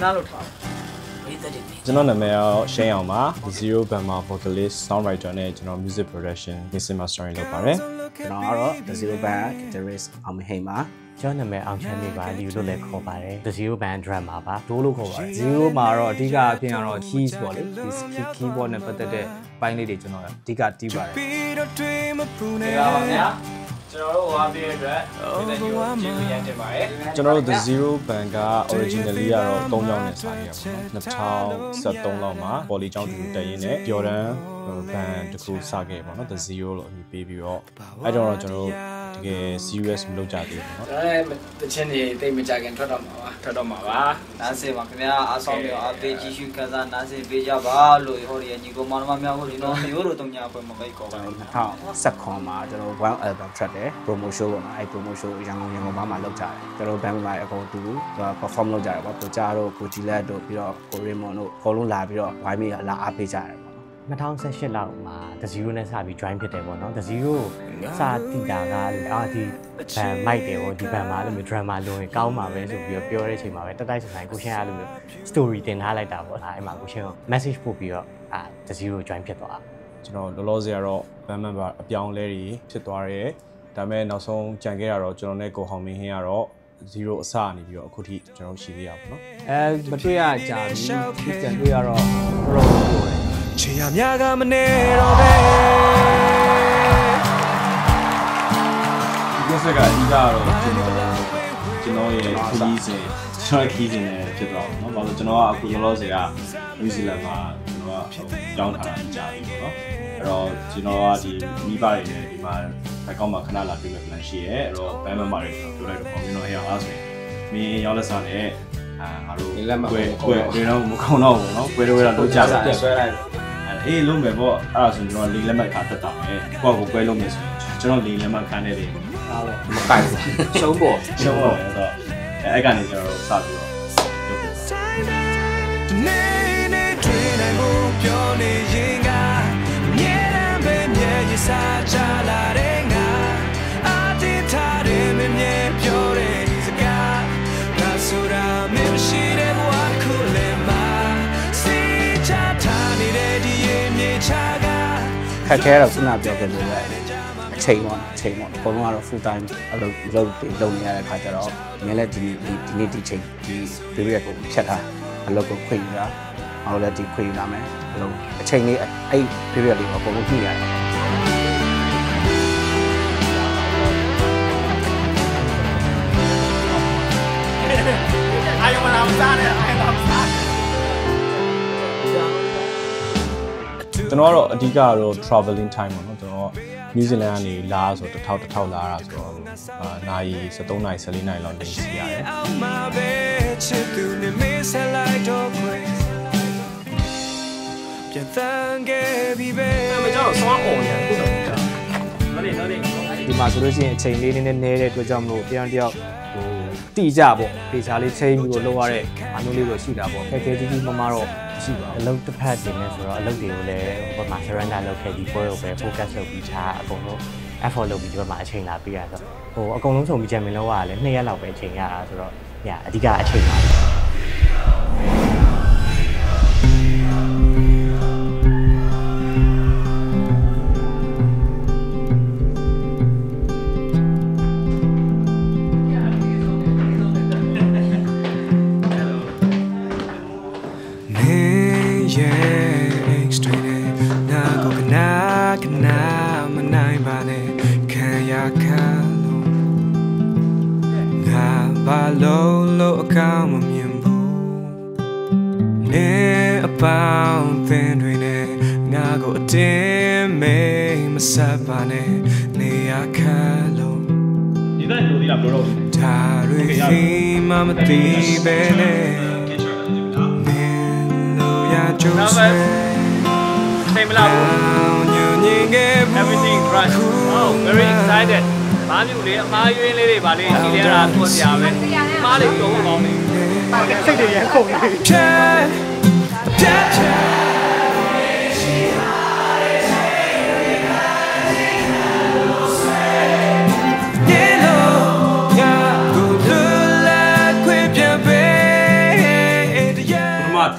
နားလို့ထားကျွန်တော်နာမည်ကရှင်းအောင်ပါ Zero Bama vocalist songwriter နဲ့ကျွန်တော် music production mixing mastering လုပ်ပါတယ်ကျွန်တော်ကတော့ The Zero Band guitarist အောင်မဟိန်ပါကျွန်တော်နာမည်အောင်ချမ်းနေပါလီလို့လည်းခေါ်ပါတယ် The Zero Band drummer ပါဒိုးလို့ခေါ်ပါတယ် Zero မှာတော့အဓိကအပြင်ကတော့ keys ပေါ့လေဒီ keyboard နဲ့ပတ်သက်တဲ့ပိုင်းလေးတွေကျွန်တော်အဓိကတီးပါတယ်ဟုတ်ပါဗျာကျွန်တော်တို့ဟောပြည့်အတွက်ဒီနေ့ကိုကြည့်ရတင်ပါတယ်ကျွန်တော်တို့ The Zero Band က originally ကတော့3ကြောင်းနဲ့စခဲ့ရပါတော့2013လောက်မှာပေါ်လီကျောင်းတူတက်ရင်းနဲ့ပျော်တန်း band တခုစခဲ့ပါတော့ The Zero လို့အမည်ပေးပြီးတော့အဲ့တော့ကျွန်တော်တို့တကယ် serious မလုပ်ကြသေးဘူးเนาะဒါလည်းတချင်းတွေတိတ်မကြခင်ထွက်တော့မှာပါနားစင်ပါခင်ဗျာအားဆောင်ပြီးအပေးကြည့်ရှုခန်းစားနားစင်ပေးကြပါလို့ဟောရညီကောင်မတော်များလို့ဒီတော့မျိုးတို့တုံညာအဖွဲ့မပိတ်ကောပါဘူး2019မှာကျွန်တော် one album ထွက်တယ် promotion ပေါ့နော်အဲ့ promotion ရန်ကုန်မှာလုပ်ကြတယ်ကျွန်တော် band မှာအကုန်တူ perform လုပ်ကြတယ်ပေါ့ကိုကြားတို့ကိုကြည်လက်တို့ပြီးတော့ကိုရီမွန်တို့အကုန်လုံးလာပြီးတော့ဝိုင်းပြီးလာအားပေးကြတယ်2018လောက်မှာ The Zero နဲ့စပြီး join ဖြစ်တယ်ပေါ့နော် The Zero စတီတာကဒီမိုက်တယ်ပေါ့ဒီဘန်မှာအဲ့လိုမျိုး drama လုံးရင်ကောင်းပါပဲဆိုပြီးတော့ပြောတဲ့အချိန်မှာပဲတက်တိုက်ဆိုင်ကိုရှင်းရလို့မျိုး story တင်ထားလိုက်တာပေါ့အဲ့မှာကိုရှင်းကို message ပို့ပြီးတော့The Zero join ဖြစ်သွားကျွန်တော်လောလောဆယ်ကတော့ band member အပြောင်းလဲတွေဖြစ်သွားတယ်ဒါပေမဲ့နောက်ဆုံးကြံခဲ့တာတော့ကျွန်တော်နဲ့ကိုဟောင်မင်းဟင်းကတော့ Zero အစနေပြီးတော့အခုထိကျွန်တော်ရှိသေးရပါတော့မတွေ့ရကြဘူးကြံတွေ့ရတော့တော့ချေရမြကမနေတော့ပဲဒီစကအဓိကတော့ကျွန်တော်ရဲ့ခီးစဉ်နဲ့ဖြစ်သွားအောင်เนาะဘာလို့ကျွန်တော်ကအခုလောလောဆယ်က New Zealand မှာကျွန်တော်ကကြောင်းထားတာကြာပြီပေါ့เนาะအဲ့တော့ကျွန်တော်ကဒီမိဘတွေနဲ့ဒီမှာဘက်ကောက်မှာခဏလာတွေ့မဲ့ plan ရှိရဲအဲ့တော့ band member တွေကျွန်တော်ပြောလိုက်တော့ကျွန်တော်ဟဲ့အားဆိုရင်မင်းရောက်လက်စားနဲ့ငါတို့ကွယ်တွေတော့မကောင်းတော့ဘူးเนาะကွယ်တော့တော့ကြာတယ်ဆွဲလိုက်အေးလုံးမယ်ပေါ့အဲ့ဒါဆိုကျွန်တော်လေးလက်မှတ်ခါတက်တာမယ်ကိုယ့်ကိုကွဲလုံးမယ်ဆိုရင်ကျွန်တော်လေးလက်မှတ်ခါနေတယ်ဟုတ်ပဲမကိုက်ဘူးရှုံးပေါ့ဆိုတော့အဲ့ကနေကျွန်တော်စပြီးတော့နေနေတွေ့နိုင်ဖို့ပြောနေရင်ကမြဲတမ်းပဲမြဲရစားချလာတဲ့ငါအတင်းထားတယ်မမြဲပြောတဲ့ဒီစကားဒါဆိုတာမင်းရှိတဲ့ဘဝခုလည်းမစီချထားနေတဲ့ဒီရဲ့မြေချာကခက်ခဲတော့ခုနပြောခဲ့လို့ပဲအချိန်ပေါ့အကုန်လုံးကတော့ full time အလုပ်လုပ်နေရတဲ့ခါကျတော့မြင်လဲဒီနေ့ဒီချိန်ဒီ period ကိုဖြတ်ထားအလုပ်ကိုခွင့်ယူတာအောင်လည်းဒီခွင့်ယူလာမယ်အလုပ်အချိန်လေးအဲ့ period လေးကိုအကုန်လုံးကြည့်ရတယ်အာယုံလာစားတယ်ကျွန်တော်ကတော့အဓိကတော့ traveling time ပေါ့နော်ကျွန်တော် New Zealand ကနေလာဆို1000လာတာဆိုတော့နာရီ73နာရီ14နာရီလောက်နေစီရတယ်ပြန်တန်ခဲ့ပြီပဲမကြောက်ဆောင်းအောင်ရတယ်ဟုတ်ဒီမှာဆိုလို့ရှိရင်အချိန်လေးနည်းတဲ့အတွက်ကြောင့်မလို့တယောက်တိကြပေါ့ဒေချာလေးချိန်ပြီးတော့လောက်ရတဲ့အားမျိုးလေးတော့ရှိတာပေါ့ခက်ခဲကြီးမမတော့ရှိပါအလုပ်တစ်ဖက်တင်နေဆိုတော့အလုပ်တွေကိုလည်းဟိုဘက်မှာ surrender လုပ်ခဲ့ပြီးပွဲကိုပဲ focus လုပ်ပြီးချာအကုန်လုံး effort လုပ်ပြီးဒီဘက်မှာအချိန်လာပေးရဆိုဟိုအကုန်လုံးဆုံးပြီးကြံမင်းလောက်ရလည်း2ရက်လောက်ပဲအချိန်ရတာဆိုတော့ညအဓိကအချိန်ပါဘာလို့အကောင်းမမြင်ဘူးနေအပေါင်းသင်တွေနဲ့ငါကိုအတင်းမေးမဆက်ပါနဲ့နေရခါလို့ဒီကနေ့လိုသေးလားပြောတော့ဒါတွေခိမမသိပဲနဲ့မင်းလို့ရကြိုးစဲထိမလားဘူး everything right oh very excited ဘာမျိုးလေးအမားယွင်းလေးတွေဗာလေးဒီလဲတာပြောစရာပဲအမားလေးတော့ကောင်းနေစိတ်တွေရခုန်နေဖြတ်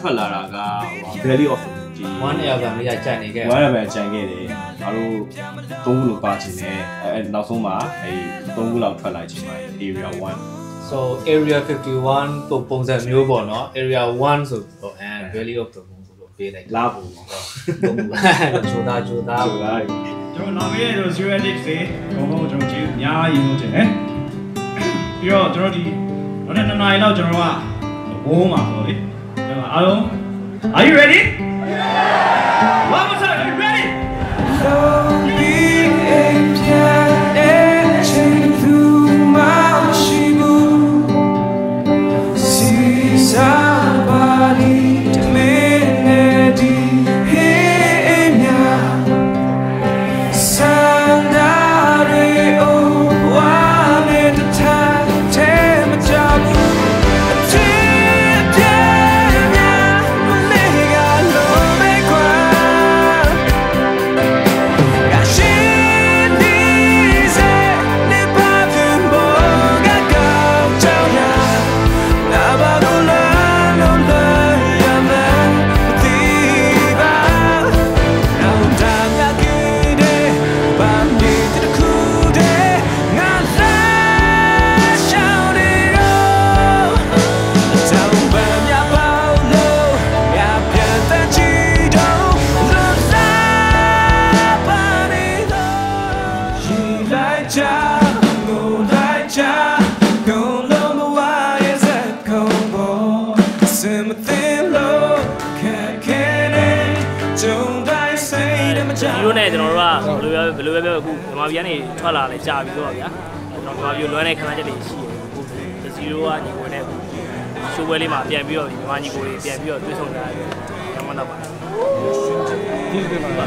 ထွက်လာတာက Valley of ဒီ one album လေးကြိုက်နေခဲ့ one album ကြိုက်ခဲ့တယ်ငါတို့3ခုလို့ပါချင်တယ်အဲနောက်ဆုံးမှာ3ခုလောက်ထွက်လာချင်ပါတယ် area 1 so area 51ပုံစံမျိုးပေါ့နော် area 1ဆိုတော့Valley of the Moon ဆိုတော့ပေးလိုက်လာပုံပေါ့ချိုးသားကျွန်တော်နောက်ရဲ့တို့ zero edit တွေဘုံဘုံကျွန်တော်ကြည့်အများကြီးလုပ်ချင်တယ်ပြီးတော့ကျွန်တော်ဒီနောက်တဲ့2နာရီလောက်ကျွန်တော်ကဝိုးမှာပေါ့လေအားလုံး Are you ready? Yeah! One more time, are you ready? Zero နဲ့ကျွန်တော်တို့ကဘယ်လိုပဲပြောအခုမြန်မာပြည်ကနေထွက်လာလဲကြာပြီဆိုတော့ဗျာကျွန်တော်မြန်မာပြည်လွမ်းတဲ့ခဏချက်တွေရှိတယ်အခုZero ကညီကိုနဲ့ရှိုးပွဲလေးမှာပြန်ပြီးတော့မြန်မာညီကိုတွေပြန်ပြီးတော့တွေ့ဆုံကြရတယ်ကျွန်တော်တော့ပါဒီလိုပါပါ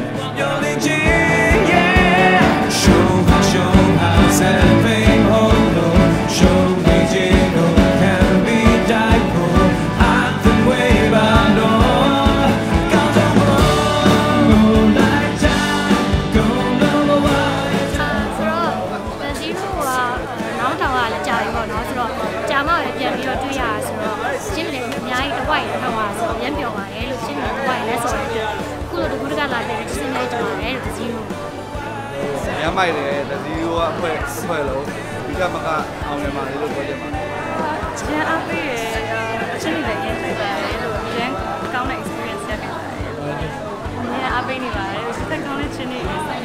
ရမ်းမိုက်တယ်တစီရိုးကအဖွဲလုံးဒီကမကအောင်ရမှာလေလို့ပြောချင်ပါတယ်။ကျန်အပေးရအချင်းတွေရင်းနေပါတယ်လို့ရန်ကောင်းတဲ့ experience ရခဲ့ပါတယ်။အများအပေးနေပါတယ်။စက်ကောင်းတဲ့ချင်းတွေဆိုင်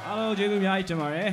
အားလုံးကျေးဇူးအများကြီးတင်ပါတယ်